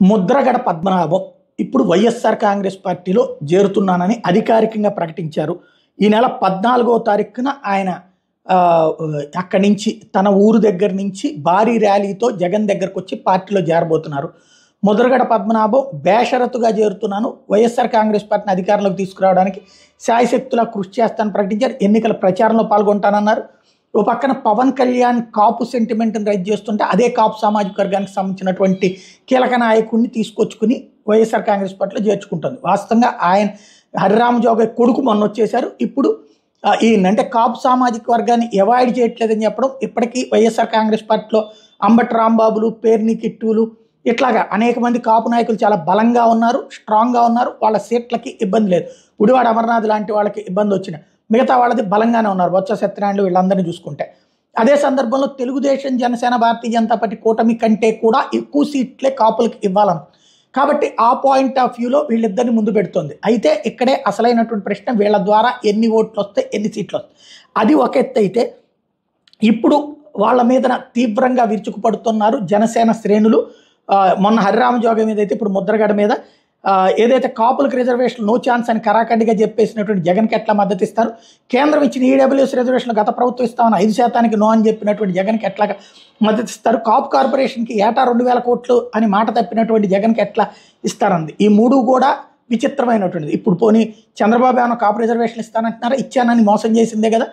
ముద్రగడ పద్మనాభం ఇప్పుడు వైఎస్ఆర్ కాంగ్రెస్ పార్టీలో చేరుతున్నానని అధికారికంగా ప్రకటించారు. ఈ నెల 14వ తారీఖున ఆయన అక్కడి నుంచి తన ఊరు దగ్గర నుంచి భారీ ర్యాలీతో జగన్ దగ్గరకు వచ్చి పార్టీలో చేరబోతున్నారు. ముద్రగడ పద్మనాభం బేషరతుగా చేరుతున్నాను, వైఎస్ఆర్ కాంగ్రెస్ పార్టీని అధికారంలోకి తీసుకురావడానికి శాయశక్తులా కృషి చేస్తానని ప్రకటించారు. ఎన్నికల ప్రచారంలో పాల్గొంటానన్నారు. ఓ పక్కన పవన్ కళ్యాణ్ కాపు సెంటిమెంట్ని రైజ్ చేస్తుంటే అదే కాపు సామాజిక వర్గానికి సంబంధించినటువంటి కీలక నాయకుడిని తీసుకొచ్చుకుని వైఎస్ఆర్ కాంగ్రెస్ పార్టీలో చేర్చుకుంటుంది. వాస్తవంగా ఆయన హరిరామ జోగయ్య కొడుకు మొన్న వచ్చేశారు. ఇప్పుడు ఈయనంటే కాపు సామాజిక వర్గాన్ని అవాయిడ్ చేయట్లేదని చెప్పడం, ఇప్పటికీ వైఎస్ఆర్ కాంగ్రెస్ పార్టీలో అంబటి రాంబాబులు, పేర్ని కిట్టులు ఇట్లాగా అనేక మంది కాపు నాయకులు చాలా బలంగా ఉన్నారు, స్ట్రాంగ్గా ఉన్నారు. వాళ్ళ సీట్లకి ఇబ్బంది లేదు. గుడివాడ అమర్నాథ్ లాంటి వాళ్ళకి ఇబ్బంది వచ్చిన మిగతా వాళ్ళది బలంగానే ఉన్నారు. బొత్స సత్యనారాయణలు వీళ్ళందరినీ చూసుకుంటే అదే సందర్భంలో తెలుగుదేశం, జనసేన, భారతీయ జనతా పార్టీ కూటమి కంటే కూడా ఎక్కువ సీట్లే కాపులకి ఇవ్వాలను. కాబట్టి ఆ పాయింట్ ఆఫ్ వ్యూలో వీళ్ళిద్దరిని ముందు పెడుతుంది. అయితే ఇక్కడే అసలైనటువంటి ప్రశ్న, వీళ్ళ ద్వారా ఎన్ని ఓట్లు వస్తాయి, ఎన్ని సీట్లు వస్తాయి. అది ఒక ఎత్తు అయితే, ఇప్పుడు వాళ్ళ మీద తీవ్రంగా విరుచుకుపడుతున్నారు జనసేన శ్రేణులు. మొన్న హరిరామ జోగయ్య మీద అయితే ఇప్పుడు ముద్రగడ మీద ఏదైతే కాపులకు రిజర్వేషన్ నో ఛాన్స్ అని కరాఖండిగా చెప్పేసినటువంటి జగన్కి ఎట్లా మద్దతు ఇస్తారు, కేంద్రం ఇచ్చిన ఈడబ్ల్యూఎస్ రిజర్వేషన్ గత ప్రభుత్వం ఇస్తామని 5% నో అని చెప్పినటువంటి జగన్కి ఎట్లా మద్దతు ఇస్తారు, కాపు కార్పొరేషన్కి ఏటా 2000 కోట్లు అని మాట తప్పినటువంటి జగన్కి ఎట్లా ఇస్తారంది. ఈ మూడు కూడా విచిత్రమైనటువంటిది. ఇప్పుడు పోనీ చంద్రబాబు ఏమైనా కాపు రిజర్వేషన్ ఇస్తానంటున్నారా, ఇచ్చానని మోసం చేసిందే కదా.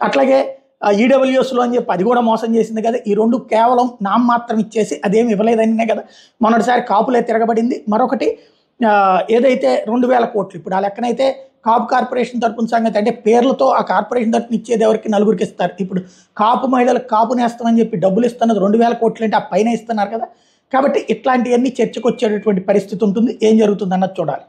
అట్లాగే ఈడబ్ల్యూఎస్లో అని చెప్పి అది కూడా మోసం చేసింది కదా. ఈ రెండు కేవలం నామ్ మాత్రం ఇచ్చేసి అదేమి ఇవ్వలేదనినే కదా. మొన్నటిసారి కాపులే తిరగబడింది. మరొకటి ఏదైతే 2000 కోట్లు, ఇప్పుడు ఆ లెక్కనైతే కాపు కార్పొరేషన్ తరపున సంగతి అంటే పేర్లతో ఆ కార్పొరేషన్ తరపున ఇచ్చేది ఎవరికి, నలుగురికి ఇస్తారు. ఇప్పుడు కాపు మహిళలకు కాపు నేస్తామని చెప్పి డబ్బులు ఇస్తున్నది 2000 కోట్లు అంటే ఆ పైన ఇస్తున్నారు కదా. కాబట్టి ఇట్లాంటివన్నీ చర్చకు వచ్చేటటువంటి పరిస్థితి ఉంటుంది. ఏం జరుగుతుంది అన్నది చూడాలి.